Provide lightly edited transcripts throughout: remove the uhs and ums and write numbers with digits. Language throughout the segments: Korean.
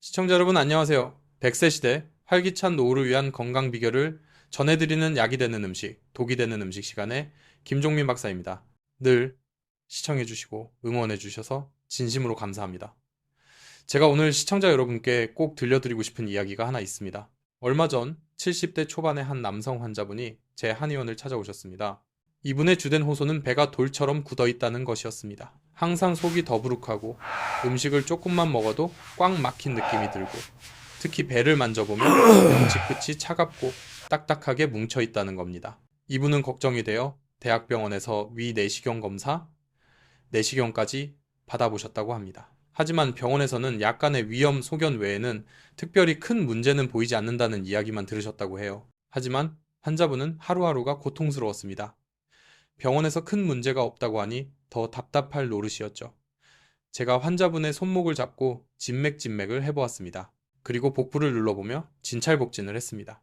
시청자 여러분 안녕하세요. 100세 시대 활기찬 노후를 위한 건강 비결을 전해드리는 약이 되는 음식, 독이 되는 음식 시간에 김종민 박사입니다. 늘 시청해주시고 응원해주셔서 진심으로 감사합니다. 제가 오늘 시청자 여러분께 꼭 들려드리고 싶은 이야기가 하나 있습니다. 얼마 전 70대 초반의 한 남성 환자분이 제 한의원을 찾아오셨습니다. 이분의 주된 호소는 배가 돌처럼 굳어 있다는 것이었습니다. 항상 속이 더부룩하고 음식을 조금만 먹어도 꽉 막힌 느낌이 들고 특히 배를 만져보면 명치 끝이 차갑고 딱딱하게 뭉쳐 있다는 겁니다. 이분은 걱정이 되어 대학병원에서 위 내시경 검사, 내시경까지 받아보셨다고 합니다. 하지만 병원에서는 약간의 위험 소견 외에는 특별히 큰 문제는 보이지 않는다는 이야기만 들으셨다고 해요. 하지만 환자분은 하루하루가 고통스러웠습니다. 병원에서 큰 문제가 없다고 하니 더 답답할 노릇이었죠. 제가 환자분의 손목을 잡고 진맥진맥을 해보았습니다. 그리고 복부를 눌러보며 진찰복진을 했습니다.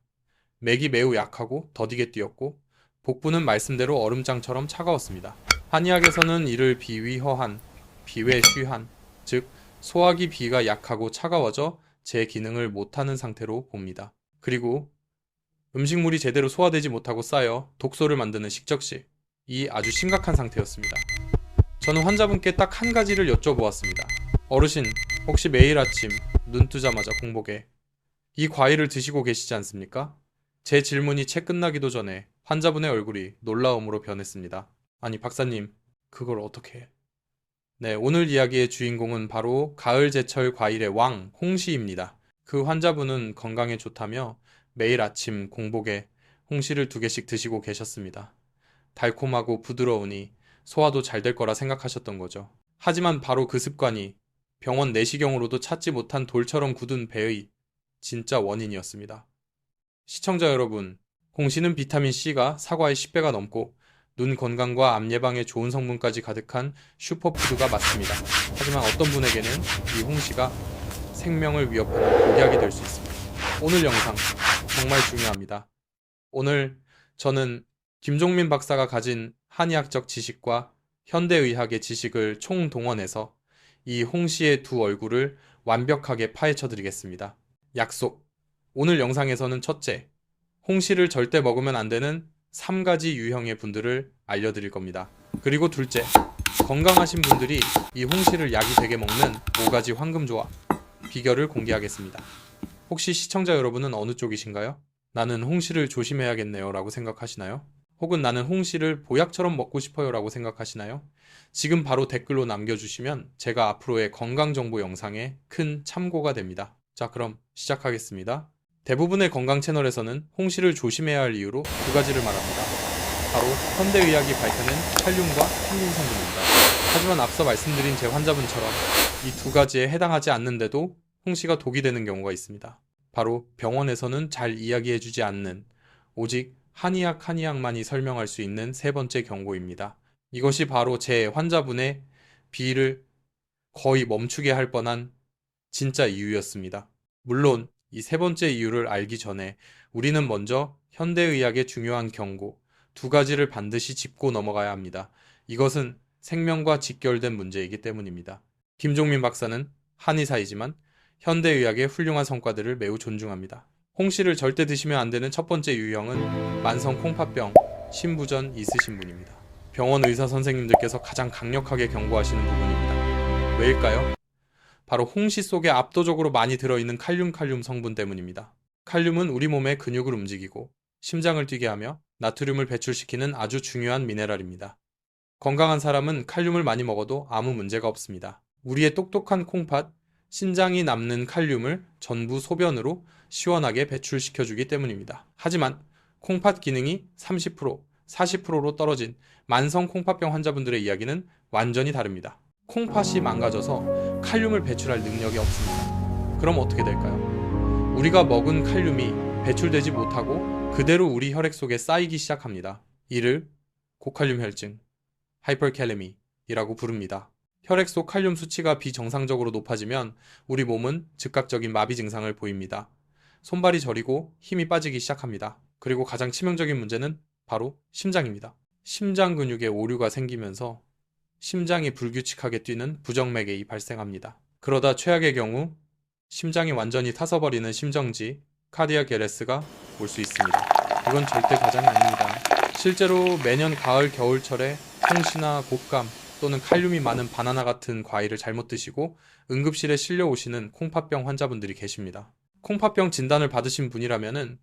맥이 매우 약하고 더디게 뛰었고 복부는 말씀대로 얼음장처럼 차가웠습니다. 한의학에서는 이를 비위허한, 비외쉬한, 즉 소화기 비가 약하고 차가워져 제 기능을 못하는 상태로 봅니다. 그리고 음식물이 제대로 소화되지 못하고 쌓여 독소를 만드는 식적시, 이 아주 심각한 상태였습니다. 저는 환자분께 딱 한 가지를 여쭤보았습니다. 어르신, 혹시 매일 아침 눈 뜨자마자 공복에 이 과일을 드시고 계시지 않습니까? 제 질문이 채 끝나기도 전에 환자분의 얼굴이 놀라움으로 변했습니다. 아니, 박사님, 그걸 어떻게 해? 네, 오늘 이야기의 주인공은 바로 가을 제철 과일의 왕, 홍시입니다. 그 환자분은 건강에 좋다며 매일 아침 공복에 홍시를 2개씩 드시고 계셨습니다. 달콤하고 부드러우니 소화도 잘 될 거라 생각하셨던 거죠. 하지만 바로 그 습관이 병원 내시경으로도 찾지 못한 돌처럼 굳은 배의 진짜 원인이었습니다. 시청자 여러분, 홍시는 비타민C가 사과의 10배가 넘고 눈 건강과 암 예방에 좋은 성분까지 가득한 슈퍼푸드가 맞습니다. 하지만 어떤 분에게는 이 홍시가 생명을 위협하는 독약이 될 수 있습니다. 오늘 영상 정말 중요합니다. 오늘 저는 김종민 박사가 가진 한의학적 지식과 현대의학의 지식을 총동원해서 이 홍시의 두 얼굴을 완벽하게 파헤쳐 드리겠습니다. 약속! 오늘 영상에서는 첫째, 홍시를 절대 먹으면 안 되는 3가지 유형의 분들을 알려드릴 겁니다. 그리고 둘째, 건강하신 분들이 이 홍시를 약이 되게 먹는 5가지 황금조합, 비결을 공개하겠습니다. 혹시 시청자 여러분은 어느 쪽이신가요? 나는 홍시를 조심해야겠네요 라고 생각하시나요? 혹은 나는 홍시를 보약처럼 먹고 싶어요 라고 생각하시나요? 지금 바로 댓글로 남겨주시면 제가 앞으로의 건강정보 영상에 큰 참고가 됩니다. 자, 그럼 시작하겠습니다. 대부분의 건강 채널에서는 홍시를 조심해야 할 이유로 2가지를 말합니다. 바로 현대의학이 밝혀낸 칼륨과 항균 성분입니다. 하지만 앞서 말씀드린 제 환자분처럼 이 2가지에 해당하지 않는데도 홍시가 독이 되는 경우가 있습니다. 바로 병원에서는 잘 이야기해주지 않는 오직 한의학만이 설명할 수 있는 3번째 경고입니다. 이것이 바로 제 환자분의 비위를 거의 멈추게 할 뻔한 진짜 이유였습니다. 물론 이 3번째 이유를 알기 전에 우리는 먼저 현대의학의 중요한 경고 2가지를 반드시 짚고 넘어가야 합니다. 이것은 생명과 직결된 문제이기 때문입니다. 김종민 박사는 한의사이지만 현대의학의 훌륭한 성과들을 매우 존중합니다. 홍시를 절대 드시면 안 되는 첫 번째 유형은 만성 콩팥병, 신부전 있으신 분입니다. 병원 의사 선생님들께서 가장 강력하게 경고하시는 부분입니다. 왜일까요? 바로 홍시 속에 압도적으로 많이 들어있는 칼륨 성분 때문입니다. 칼륨은 우리 몸의 근육을 움직이고 심장을 뛰게 하며 나트륨을 배출시키는 아주 중요한 미네랄입니다. 건강한 사람은 칼륨을 많이 먹어도 아무 문제가 없습니다. 우리의 똑똑한 콩팥, 신장이 남는 칼륨을 전부 소변으로 시원하게 배출시켜주기 때문입니다. 하지만 콩팥 기능이 30%, 40%로 떨어진 만성 콩팥병 환자분들의 이야기는 완전히 다릅니다. 콩팥이 망가져서 칼륨을 배출할 능력이 없습니다. 그럼 어떻게 될까요? 우리가 먹은 칼륨이 배출되지 못하고 그대로 우리 혈액 속에 쌓이기 시작합니다. 이를 고칼륨 혈증, 하이퍼칼레미이라고 부릅니다. 혈액 속 칼륨 수치가 비정상적으로 높아지면 우리 몸은 즉각적인 마비 증상을 보입니다. 손발이 저리고 힘이 빠지기 시작합니다. 그리고 가장 치명적인 문제는 바로 심장입니다. 심장 근육에 오류가 생기면서 심장이 불규칙하게 뛰는 부정맥이 발생합니다. 그러다 최악의 경우 심장이 완전히 타서버리는 심정지, 카디악 에레스가 올 수 있습니다. 이건 절대 과장이 아닙니다. 실제로 매년 가을, 겨울철에 홍시나 곶감 또는 칼륨이 많은 바나나 같은 과일을 잘못 드시고 응급실에 실려오시는 콩팥병 환자분들이 계십니다. 콩팥병 진단을 받으신 분이라면은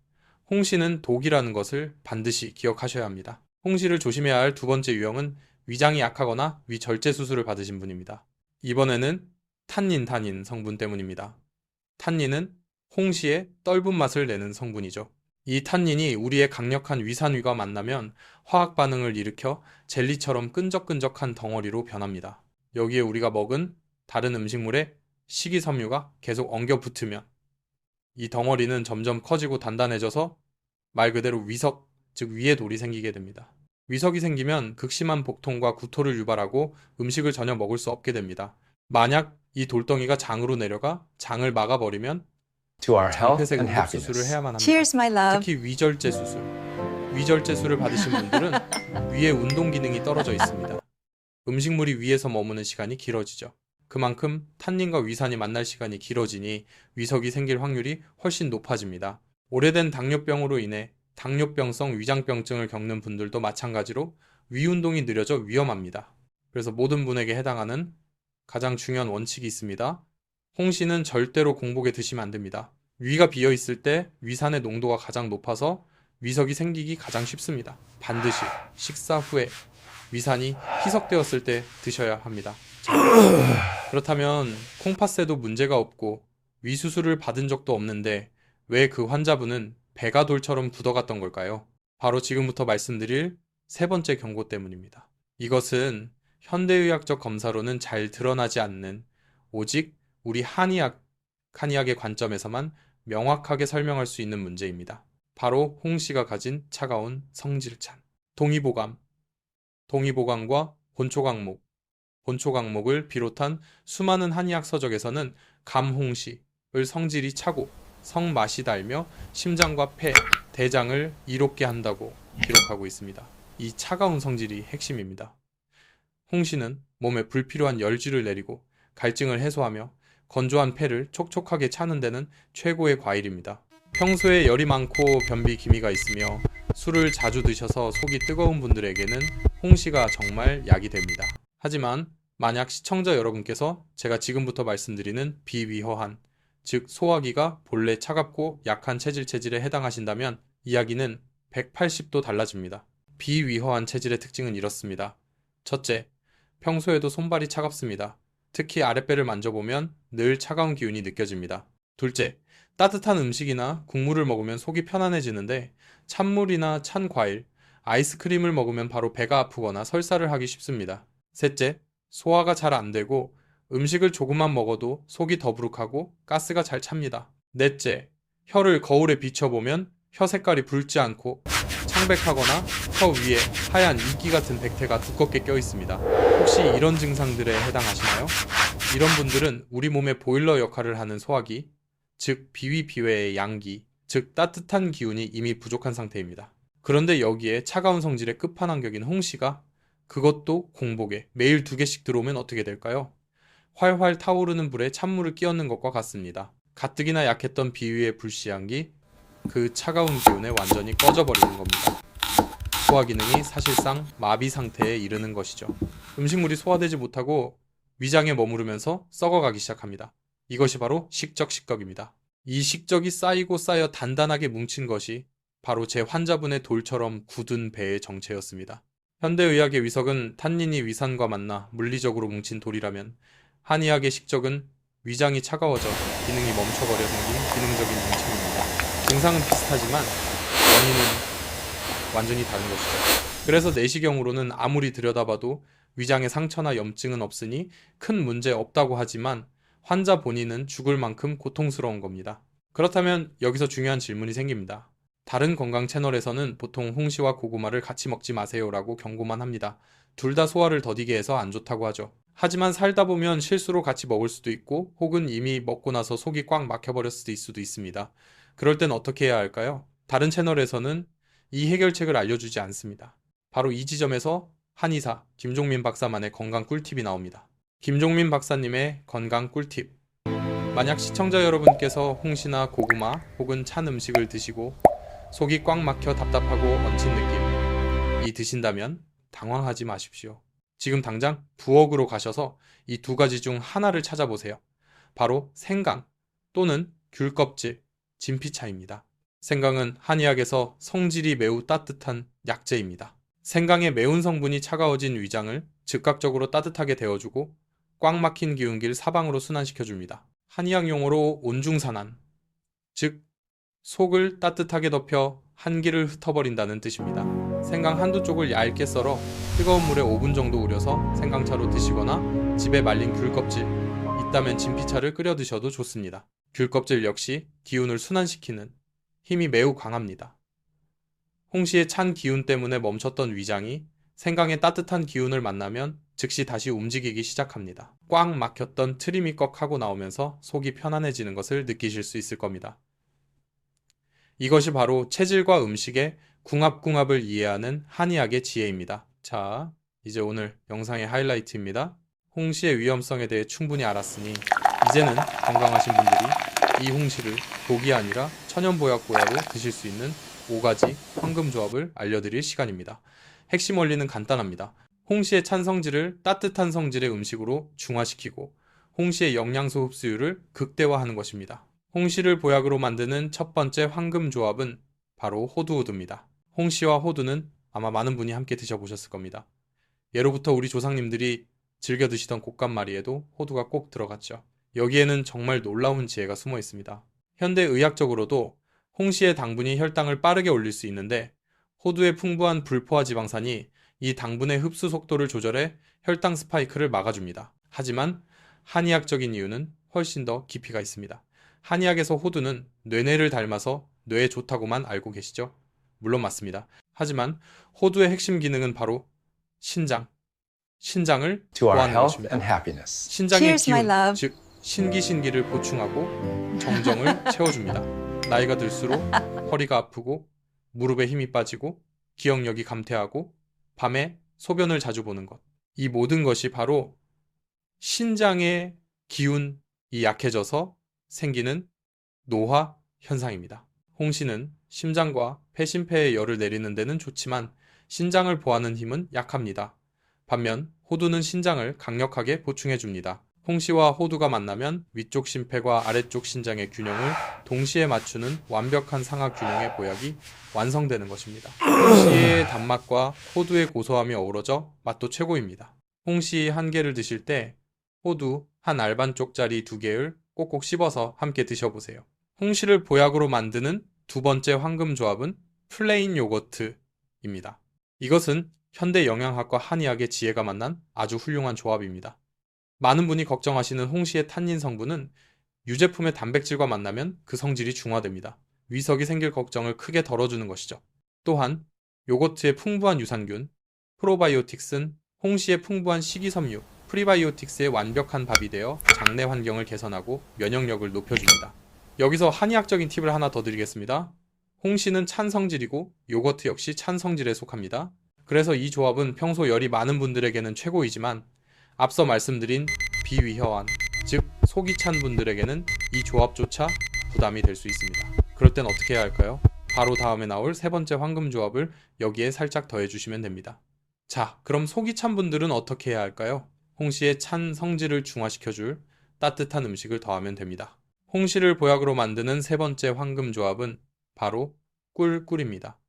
홍시는 독이라는 것을 반드시 기억하셔야 합니다. 홍시를 조심해야 할 두 번째 유형은 위장이 약하거나 위절제 수술을 받으신 분입니다. 이번에는 탄닌 성분 때문입니다. 탄닌은 홍시의 떫은 맛을 내는 성분이죠. 이 탄닌이 우리의 강력한 위산위가 만나면 화학 반응을 일으켜 젤리처럼 끈적끈적한 덩어리로 변합니다. 여기에 우리가 먹은 다른 음식물에 식이섬유가 계속 엉겨 붙으면 이 덩어리는 점점 커지고 단단해져서 말 그대로 위석, 즉 위에 돌이 생기게 됩니다. 위석이 생기면 극심한 복통과 구토를 유발하고 음식을 전혀 먹을 수 없게 됩니다. 만약 이 돌덩이가 장으로 내려가 장을 막아버리면 to our health 장폐색 and 응급 수술을 happiness. 해야만 합니다. Cheers, my love. 특히 위절제 수술. 위절제술을 받으신 분들은 위의 운동 기능이 떨어져 있습니다. 음식물이 위에서 머무는 시간이 길어지죠. 그만큼 탄닌과 위산이 만날 시간이 길어지니 위석이 생길 확률이 훨씬 높아집니다. 오래된 당뇨병으로 인해 당뇨병성 위장병증을 겪는 분들도 마찬가지로 위 운동이 느려져 위험합니다. 그래서 모든 분에게 해당하는 가장 중요한 원칙이 있습니다. 홍시는 절대로 공복에 드시면 안 됩니다. 위가 비어 있을 때 위산의 농도가 가장 높아서 위석이 생기기 가장 쉽습니다. 반드시 식사 후에 위산이 희석되었을 때 드셔야 합니다. 자, 그렇다면 콩팥새도 문제가 없고 위 수술을 받은 적도 없는데 왜 그 환자분은 배가 돌처럼 굳어갔던 걸까요? 바로 지금부터 말씀드릴 세 번째 경고 때문입니다. 이것은 현대의학적 검사로는 잘 드러나지 않는 오직 우리 한의학의 관점에서만 명확하게 설명할 수 있는 문제입니다. 바로 홍시가 가진 차가운 성질찬. 동의보감과 본초강목을 비롯한 수많은 한의학 서적에서는 감홍시를 성질이 차고 성맛이 달며 심장과 폐, 대장을 이롭게 한다고 기록하고 있습니다. 이 차가운 성질이 핵심입니다. 홍시는 몸에 불필요한 열쥐를 내리고 갈증을 해소하며 건조한 폐를 촉촉하게 차는 데는 최고의 과일입니다. 평소에 열이 많고 변비 기미가 있으며 술을 자주 드셔서 속이 뜨거운 분들에게는 홍시가 정말 약이 됩니다. 하지만 만약 시청자 여러분께서 제가 지금부터 말씀드리는 비위허한, 즉 소화기가 본래 차갑고 약한 체질에 해당하신다면 이야기는 180도 달라집니다. 비위허한 체질의 특징은 이렇습니다. 첫째, 평소에도 손발이 차갑습니다. 특히 아랫배를 만져보면 늘 차가운 기운이 느껴집니다. 둘째, 따뜻한 음식이나 국물을 먹으면 속이 편안해지는데 찬물이나 찬 과일, 아이스크림을 먹으면 바로 배가 아프거나 설사를 하기 쉽습니다. 셋째, 소화가 잘 안 되고 음식을 조금만 먹어도 속이 더부룩하고 가스가 잘 찹니다. 넷째, 혀를 거울에 비춰보면 혀 색깔이 붉지 않고 창백하거나 혀 위에 하얀 이끼 같은 백태가 두껍게 껴 있습니다. 혹시 이런 증상들에 해당하시나요? 이런 분들은 우리 몸의 보일러 역할을 하는 소화기, 즉 비위비외의 양기, 즉 따뜻한 기운이 이미 부족한 상태입니다. 그런데 여기에 차가운 성질의 끝판왕격인 홍시가 그것도 공복에 매일 2개씩 들어오면 어떻게 될까요? 활활 타오르는 불에 찬물을 끼얹는 것과 같습니다. 가뜩이나 약했던 비위의 불씨향기, 그 차가운 기운에 완전히 꺼져버리는 겁니다. 소화 기능이 사실상 마비 상태에 이르는 것이죠. 음식물이 소화되지 못하고 위장에 머무르면서 썩어가기 시작합니다. 이것이 바로 식적입니다. 이 식적이 쌓이고 쌓여 단단하게 뭉친 것이 바로 제 환자분의 돌처럼 굳은 배의 정체였습니다. 현대의학의 위석은 탄닌이 위산과 만나 물리적으로 뭉친 돌이라면 한의학의 식적은 위장이 차가워져 기능이 멈춰버려 생긴 기능적인 뭉침입니다. 증상은 비슷하지만 원인은 완전히 다른 것이죠. 그래서 내시경으로는 아무리 들여다봐도 위장에 상처나 염증은 없으니 큰 문제 없다고 하지만 환자 본인은 죽을 만큼 고통스러운 겁니다. 그렇다면 여기서 중요한 질문이 생깁니다. 다른 건강 채널에서는 보통 홍시와 고구마를 같이 먹지 마세요라고 경고만 합니다. 둘 다 소화를 더디게 해서 안 좋다고 하죠. 하지만 살다 보면 실수로 같이 먹을 수도 있고 혹은 이미 먹고 나서 속이 꽉 막혀버렸을 수도 있습니다. 그럴 땐 어떻게 해야 할까요? 다른 채널에서는 이 해결책을 알려주지 않습니다. 바로 이 지점에서 한의사 김종민 박사만의 건강 꿀팁이 나옵니다. 김종민 박사님의 건강 꿀팁. 만약 시청자 여러분께서 홍시나 고구마 혹은 찬 음식을 드시고 속이 꽉 막혀 답답하고 얹힌 느낌이 드신다면 당황하지 마십시오. 지금 당장 부엌으로 가셔서 이 두 가지 중 하나를 찾아보세요. 바로 생강 또는 귤껍질, 진피차입니다. 생강은 한의학에서 성질이 매우 따뜻한 약재입니다. 생강의 매운 성분이 차가워진 위장을 즉각적으로 따뜻하게 데워주고 꽉 막힌 기운기를 사방으로 순환시켜줍니다. 한의학 용어로 온중산안, 즉 속을 따뜻하게 덮여 한기를 흩어버린다는 뜻입니다. 생강 한두 쪽을 얇게 썰어 뜨거운 물에 5분 정도 우려서 생강차로 드시거나 집에 말린 귤껍질, 있다면 진피차를 끓여 드셔도 좋습니다. 귤껍질 역시 기운을 순환시키는 힘이 매우 강합니다. 홍시의 찬 기운 때문에 멈췄던 위장이 생강의 따뜻한 기운을 만나면 즉시 다시 움직이기 시작합니다. 꽉 막혔던 트림이 꺽 하고 나오면서 속이 편안해지는 것을 느끼실 수 있을 겁니다. 이것이 바로 체질과 음식의 궁합궁합을 이해하는 한의학의 지혜입니다. 자, 이제 오늘 영상의 하이라이트입니다. 홍시의 위험성에 대해 충분히 알았으니 이제는 건강하신 분들이 이 홍시를 독이 아니라 천연보약보약으로 드실 수 있는 5가지 황금조합을 알려드릴 시간입니다. 핵심 원리는 간단합니다. 홍시의 찬 성질을 따뜻한 성질의 음식으로 중화시키고 홍시의 영양소 흡수율을 극대화하는 것입니다. 홍시를 보약으로 만드는 첫 번째 황금조합은 바로 호두우두입니다. 홍시와 호두는 아마 많은 분이 함께 드셔보셨을 겁니다. 예로부터 우리 조상님들이 즐겨 드시던 곶감마리에도 호두가 꼭 들어갔죠. 여기에는 정말 놀라운 지혜가 숨어 있습니다. 현대 의학적으로도 홍시의 당분이 혈당을 빠르게 올릴 수 있는데 호두의 풍부한 불포화 지방산이 이 당분의 흡수 속도를 조절해 혈당 스파이크를 막아줍니다. 하지만 한의학적인 이유는 훨씬 더 깊이가 있습니다. 한의학에서 호두는 뇌내를 닮아서 뇌에 좋다고만 알고 계시죠? 물론 맞습니다. 하지만 호두의 핵심 기능은 바로 신장을 보호하는 것입니다. 신장의 기운, 즉 신기신기를 보충하고 정정을 채워줍니다. 나이가 들수록 허리가 아프고 무릎에 힘이 빠지고 기억력이 감퇴하고 밤에 소변을 자주 보는 것. 이 모든 것이 바로 신장의 기운이 약해져서 생기는 노화 현상입니다. 홍시는 심장과 폐심폐의 열을 내리는 데는 좋지만 신장을 보호하는 힘은 약합니다. 반면 호두는 신장을 강력하게 보충해줍니다. 홍시와 호두가 만나면 위쪽 심폐과 아래쪽 신장의 균형을 동시에 맞추는 완벽한 상하균형의 보약이 완성되는 것입니다. 홍시의 단맛과 호두의 고소함이 어우러져 맛도 최고입니다. 홍시 한 개를 드실 때 호두 한 알반쪽짜리 2개를 꼭꼭 씹어서 함께 드셔보세요. 홍시를 보약으로 만드는 두 번째 황금조합은 플레인 요거트입니다. 이것은 현대 영양학과 한의학의 지혜가 만난 아주 훌륭한 조합입니다. 많은 분이 걱정하시는 홍시의 탄닌 성분은 유제품의 단백질과 만나면 그 성질이 중화됩니다. 위석이 생길 걱정을 크게 덜어주는 것이죠. 또한 요거트의 풍부한 유산균, 프로바이오틱스는 홍시의 풍부한 식이섬유, 프리바이오틱스의 완벽한 밥이 되어 장내 환경을 개선하고 면역력을 높여줍니다. 여기서 한의학적인 팁을 하나 더 드리겠습니다. 홍시는 찬 성질이고 요거트 역시 찬 성질에 속합니다. 그래서 이 조합은 평소 열이 많은 분들에게는 최고이지만 앞서 말씀드린 비위혈환, 즉 속이 찬 분들에게는 이 조합조차 부담이 될 수 있습니다. 그럴 땐 어떻게 해야 할까요? 바로 다음에 나올 세 번째 황금조합을 여기에 살짝 더해주시면 됩니다. 자, 그럼 속이 찬 분들은 어떻게 해야 할까요? 홍시의 찬 성질을 중화시켜줄 따뜻한 음식을 더하면 됩니다. 홍시를 보약으로 만드는 세 번째 황금조합은 바로 꿀입니다.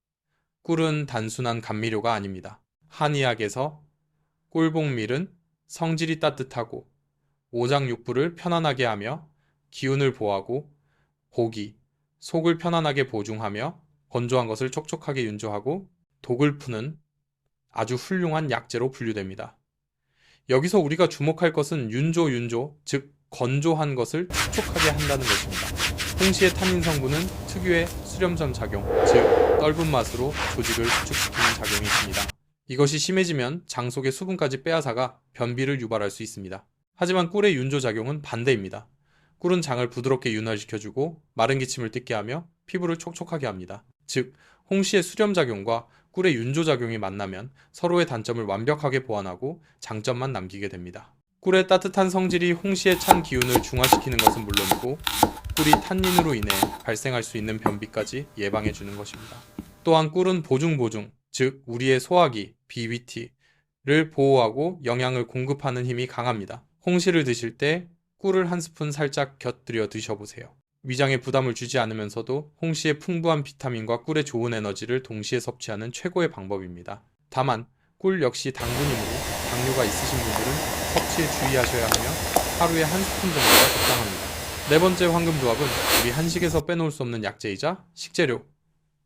꿀은 단순한 감미료가 아닙니다. 한의학에서 꿀복밀은 성질이 따뜻하고 오장육부를 편안하게 하며 기운을 보호하고 복이, 속을 편안하게 보중하며 건조한 것을 촉촉하게 윤조하고 독을 푸는 아주 훌륭한 약재로 분류됩니다. 여기서 우리가 주목할 것은 윤조, 즉 건조한 것을 촉촉하게 한다는 것입니다. 홍시의 탄닌 성분은 특유의 수렴전 작용, 즉 떫은 맛으로 조직을 수축시키는 작용이 있습니다. 이것이 심해지면 장 속의 수분까지 빼앗아가 변비를 유발할 수 있습니다. 하지만 꿀의 윤조작용은 반대입니다. 꿀은 장을 부드럽게 윤활시켜주고 마른 기침을 뜯게 하며 피부를 촉촉하게 합니다. 즉, 홍시의 수렴작용과 꿀의 윤조작용이 만나면 서로의 단점을 완벽하게 보완하고 장점만 남기게 됩니다. 꿀의 따뜻한 성질이 홍시의 찬 기운을 중화시키는 것은 물론이고 꿀이 탄닌으로 인해 발생할 수 있는 변비까지 예방해 주는 것입니다. 또한 꿀은 보중, 즉 우리의 소화기, 비위티를 보호하고 영양을 공급하는 힘이 강합니다. 홍시를 드실 때 꿀을 한 스푼 살짝 곁들여 드셔보세요. 위장에 부담을 주지 않으면서도 홍시의 풍부한 비타민과 꿀의 좋은 에너지를 동시에 섭취하는 최고의 방법입니다. 다만 꿀 역시 당분이므로 당뇨가 있으신 분들은 섭취에 주의하셔야 하며 하루에 한 스푼 정도가 적당합니다. 네 번째 황금 조합은 우리 한식에서 빼놓을 수 없는 약재이자 식재료,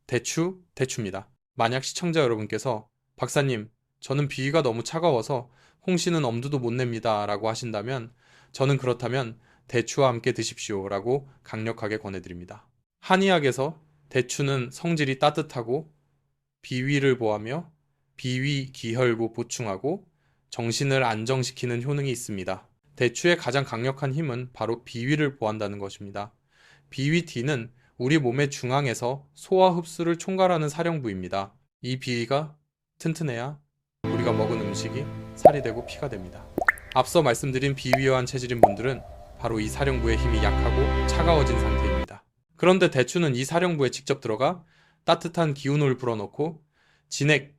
대추입니다. 만약 시청자 여러분께서 박사님, 저는 비위가 너무 차가워서 홍시는 엄두도 못 냅니다 라고 하신다면 저는 그렇다면 대추와 함께 드십시오 라고 강력하게 권해드립니다. 한의학에서 대추는 성질이 따뜻하고 비위를 보하며 비위 기혈구 보충하고 정신을 안정시키는 효능이 있습니다. 대추의 가장 강력한 힘은 바로 비위를 보한다는 것입니다. 비위티는 우리 몸의 중앙에서 소화 흡수를 총괄하는 사령부입니다. 이 비위가 튼튼해야 우리가 먹은 음식이 살이 되고 피가 됩니다. 앞서 말씀드린 비위여한 체질인 분들은 바로 이 사령부의 힘이 약하고 차가워진 상태입니다. 그런데 대추는 이 사령부에 직접 들어가 따뜻한 기운을 불어넣고 진액,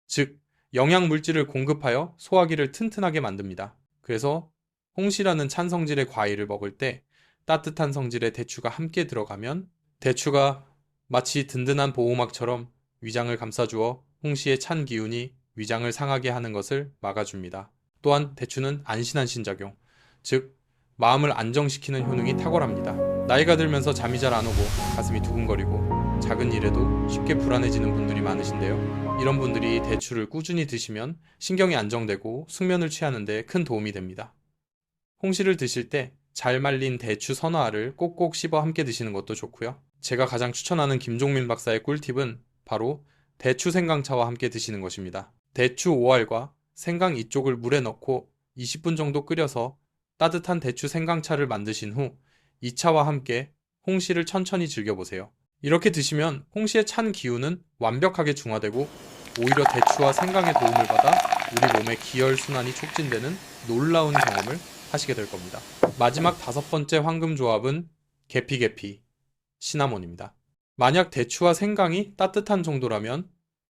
즉 영양 물질을 공급하여 소화기를 튼튼하게 만듭니다. 그래서 홍시라는 찬 성질의 과일을 먹을 때 따뜻한 성질의 대추가 함께 들어가면 대추가 마치 든든한 보호막처럼 위장을 감싸주어 홍시의 찬 기운이 위장을 상하게 하는 것을 막아줍니다. 또한 대추는 안신작용, 즉 마음을 안정시키는 효능이 탁월합니다. 나이가 들면서 잠이 잘 안 오고 가슴이 두근거리고 작은 일에도 쉽게 불안해지는 분들이 많으신데요. 이런 분들이 대추를 꾸준히 드시면 신경이 안정되고 숙면을 취하는 데 큰 도움이 됩니다. 홍시를 드실 때 잘 말린 대추 서너 알을 꼭꼭 씹어 함께 드시는 것도 좋고요. 제가 가장 추천하는 김종민 박사의 꿀팁은 바로 대추 생강차와 함께 드시는 것입니다. 대추 5알과 생강 2쪽을 물에 넣고 20분 정도 끓여서 따뜻한 대추 생강차를 만드신 후 이 차와 함께 홍시를 천천히 즐겨보세요. 이렇게 드시면 홍시의 찬 기운은 완벽하게 중화되고 오히려 대추와 생강의 도움을 받아 우리 몸의 기혈순환이 촉진되는 놀라운 경험을 하시게 될 겁니다. 마지막 5번째 황금 조합은 계피, 시나몬입니다. 만약 대추와 생강이 따뜻한 정도라면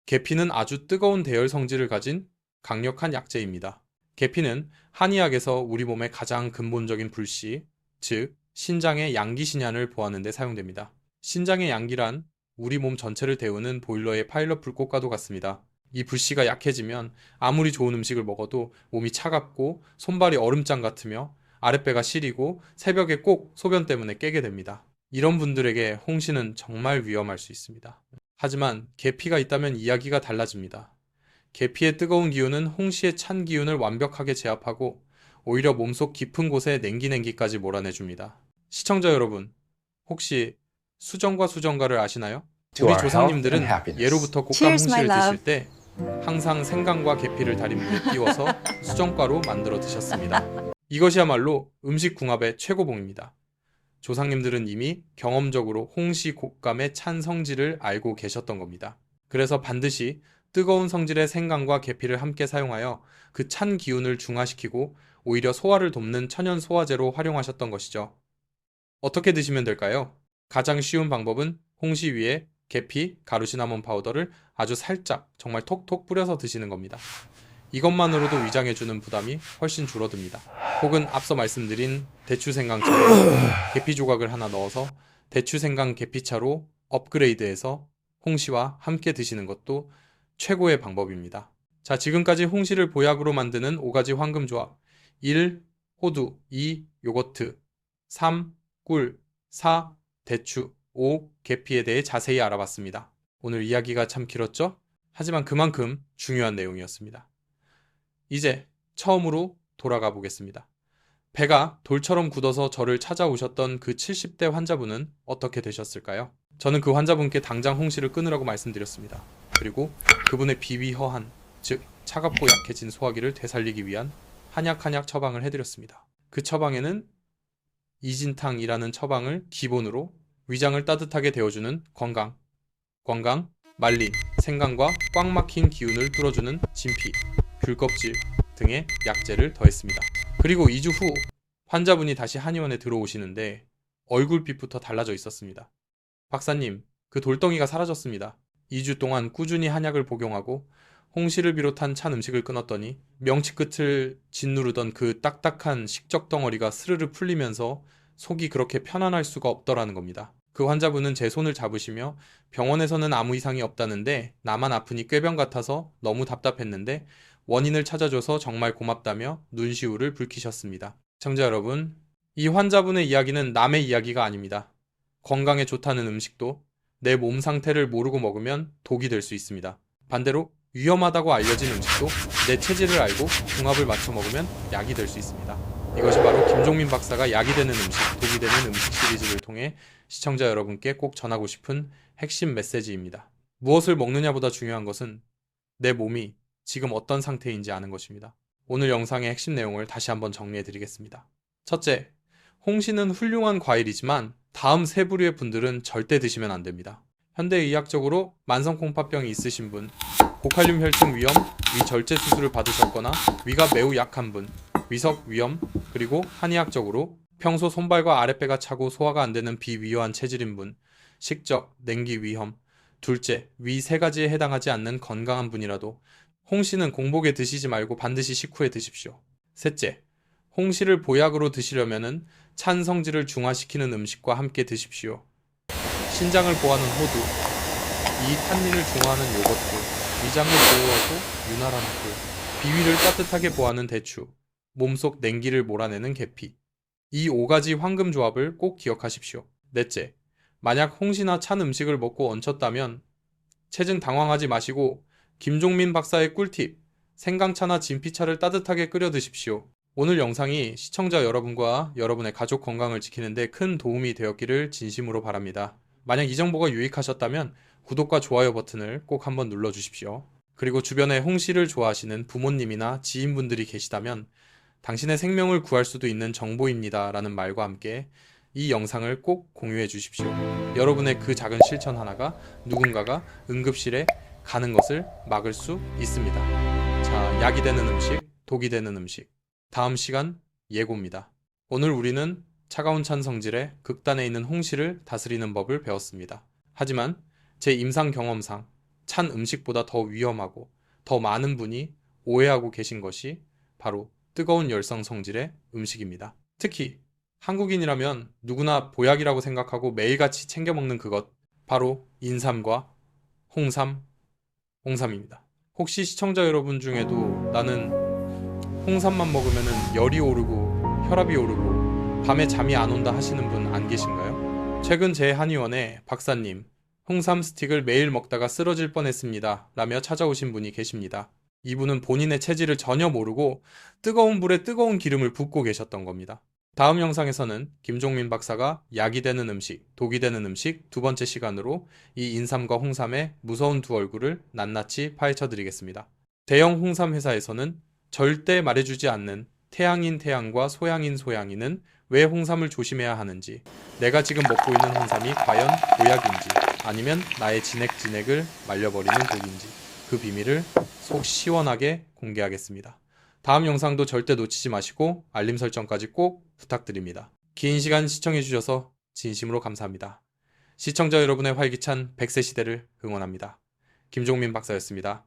계피는 아주 뜨거운 대열 성질을 가진 강력한 약재입니다. 계피는 한의학에서 우리 몸의 가장 근본적인 불씨, 즉 신장의 양기신환을 보하는 데 사용됩니다. 신장의 양기란 우리 몸 전체를 데우는 보일러의 파일럿 불꽃과도 같습니다. 이 불씨가 약해지면 아무리 좋은 음식을 먹어도 몸이 차갑고 손발이 얼음장 같으며 아랫배가 시리고 새벽에 꼭 소변 때문에 깨게 됩니다. 이런 분들에게 홍시는 정말 위험할 수 있습니다. 하지만 계피가 있다면 이야기가 달라집니다. 계피의 뜨거운 기운은 홍시의 찬 기운을 완벽하게 제압하고 오히려 몸속 깊은 곳에 냉기까지 몰아내줍니다. 시청자 여러분, 혹시 수정과 수정가를 아시나요? 우리 조상님들은 예로부터 꽃감 홍시를 드실 때 항상 생강과 계피를 달인 물에 띄워서 수정가로 만들어 드셨습니다. 이것이야말로 음식 궁합의 최고봉입니다. 조상님들은 이미 경험적으로 홍시 곶감의 찬 성질을 알고 계셨던 겁니다. 그래서 반드시 뜨거운 성질의 생강과 계피를 함께 사용하여 그 찬 기운을 중화시키고 오히려 소화를 돕는 천연 소화제로 활용하셨던 것이죠. 어떻게 드시면 될까요? 가장 쉬운 방법은 홍시 위에 계피, 가루시나몬 파우더를 아주 살짝, 정말 톡톡 뿌려서 드시는 겁니다. 이것만으로도 위장에 주는 부담이 훨씬 줄어듭니다. 혹은 앞서 말씀드린 대추생강차에 계피 조각을 하나 넣어서 대추생강 계피차로 업그레이드해서 홍시와 함께 드시는 것도 최고의 방법입니다. 자, 지금까지 홍시를 보약으로 만드는 5가지 황금조합 1. 호두 2. 요거트 3. 꿀 4. 대추 5. 계피에 대해 자세히 알아봤습니다. 오늘 이야기가 참 길었죠? 하지만 그만큼 중요한 내용이었습니다. 이제 처음으로 돌아가 보겠습니다. 배가 돌처럼 굳어서 저를 찾아오셨던 그 70대 환자분은 어떻게 되셨을까요? 저는 그 환자분께 당장 홍시를 끊으라고 말씀드렸습니다. 그리고 그분의 비위허한, 즉 차갑고 약해진 소화기를 되살리기 위한 한약 처방을 해드렸습니다. 그 처방에는 이진탕이라는 처방을 기본으로 위장을 따뜻하게 데워주는 건강, 말린, 생강과 꽉 막힌 기운을 뚫어주는 진피, 귤껍질, 등의 약재를 더했습니다. 그리고 2주 후 환자분이 다시 한의원에 들어오시는데 얼굴빛부터 달라져 있었습니다. 박사님, 그 돌덩이가 사라졌습니다. 2주 동안 꾸준히 한약을 복용하고 홍시를 비롯한 찬 음식을 끊었더니 명치 끝을 짓누르던 그 딱딱한 식적 덩어리가 스르르 풀리면서 속이 그렇게 편안할 수가 없더라는 겁니다. 그 환자분은 제 손을 잡으시며 병원에서는 아무 이상이 없다는데 나만 아프니 꾀병 같아서 너무 답답했는데 원인을 찾아줘서 정말 고맙다며 눈시울을 붉히셨습니다. 시청자 여러분, 이 환자분의 이야기는 남의 이야기가 아닙니다. 건강에 좋다는 음식도 내 몸 상태를 모르고 먹으면 독이 될 수 있습니다. 반대로 위험하다고 알려진 음식도 내 체질을 알고 궁합을 맞춰 먹으면 약이 될 수 있습니다. 이것이 바로 김종민 박사가 약이 되는 음식, 독이 되는 음식 시리즈를 통해 시청자 여러분께 꼭 전하고 싶은 핵심 메시지입니다. 무엇을 먹느냐보다 중요한 것은 내 몸이 지금 어떤 상태인지 아는 것입니다. 오늘 영상의 핵심 내용을 다시 한번 정리해 드리겠습니다. 첫째, 홍시는 훌륭한 과일이지만 다음 세 부류의 분들은 절대 드시면 안 됩니다. 현대의학적으로 만성콩팥병이 있으신 분, 고칼륨 혈증 위험, 위절제 수술을 받으셨거나 위가 매우 약한 분, 위석 위염, 그리고 한의학적으로 평소 손발과 아랫배가 차고 소화가 안 되는 비위요한 체질인 분, 식적, 냉기 위험, 둘째, 위 세 가지에 해당하지 않는 건강한 분이라도 홍시는 공복에 드시지 말고 반드시 식후에 드십시오. 셋째, 홍시를 보약으로 드시려면은 찬 성질을 중화시키는 음식과 함께 드십시오. 신장을 보호하는 호두, 이 탄닌을 중화하는 요거트, 위장을 보호하고 윤활한 꿀, 비위를 따뜻하게 보호하는 대추, 몸속 냉기를 몰아내는 계피. 이 5가지 황금 조합을 꼭 기억하십시오. 넷째, 만약 홍시나 찬 음식을 먹고 얹혔다면 체증 당황하지 마시고 김종민 박사의 꿀팁, 생강차나 진피차를 따뜻하게 끓여 드십시오. 오늘 영상이 시청자 여러분과 여러분의 가족 건강을 지키는데 큰 도움이 되었기를 진심으로 바랍니다. 만약 이 정보가 유익하셨다면 구독과 좋아요 버튼을 꼭 한번 눌러주십시오. 그리고 주변에 홍시를 좋아하시는 부모님이나 지인분들이 계시다면 당신의 생명을 구할 수도 있는 정보입니다 라는 말과 함께 이 영상을 꼭 공유해 주십시오. 여러분의 그 작은 실천 하나가 누군가가 응급실에 가는 것을 막을 수 있습니다. 자, 약이 되는 음식, 독이 되는 음식. 다음 시간 예고입니다. 오늘 우리는 차가운 찬 성질의 극단에 있는 홍시를 다스리는 법을 배웠습니다. 하지만 제 임상 경험상 찬 음식보다 더 위험하고 더 많은 분이 오해하고 계신 것이 바로 뜨거운 열성 성질의 음식입니다. 특히 한국인이라면 누구나 보약이라고 생각하고 매일같이 챙겨 먹는 그것, 바로 인삼과 홍삼입니다. 혹시 시청자 여러분 중에도 나는 홍삼만 먹으면 열이 오르고 혈압이 오르고 밤에 잠이 안 온다 하시는 분 안 계신가요? 최근 제 한의원에 박사님, 홍삼 스틱을 매일 먹다가 쓰러질 뻔했습니다 라며 찾아오신 분이 계십니다. 이분은 본인의 체질을 전혀 모르고 뜨거운 불에 뜨거운 기름을 붓고 계셨던 겁니다. 다음 영상에서는 김종민 박사가 약이 되는 음식, 독이 되는 음식 두 번째 시간으로 이 인삼과 홍삼의 무서운 두 얼굴을 낱낱이 파헤쳐 드리겠습니다. 대형 홍삼 회사에서는 절대 말해주지 않는 태양인 태양과 소양인 소양인은 왜 홍삼을 조심해야 하는지, 내가 지금 먹고 있는 홍삼이 과연 보약인지 아니면 나의 진액을 말려버리는 독인지 그 비밀을 속 시원하게 공개하겠습니다. 다음 영상도 절대 놓치지 마시고 알림 설정까지 꼭 부탁드립니다. 긴 시간 시청해주셔서 진심으로 감사합니다. 시청자 여러분의 활기찬 100세 시대를 응원합니다. 김종민 박사였습니다.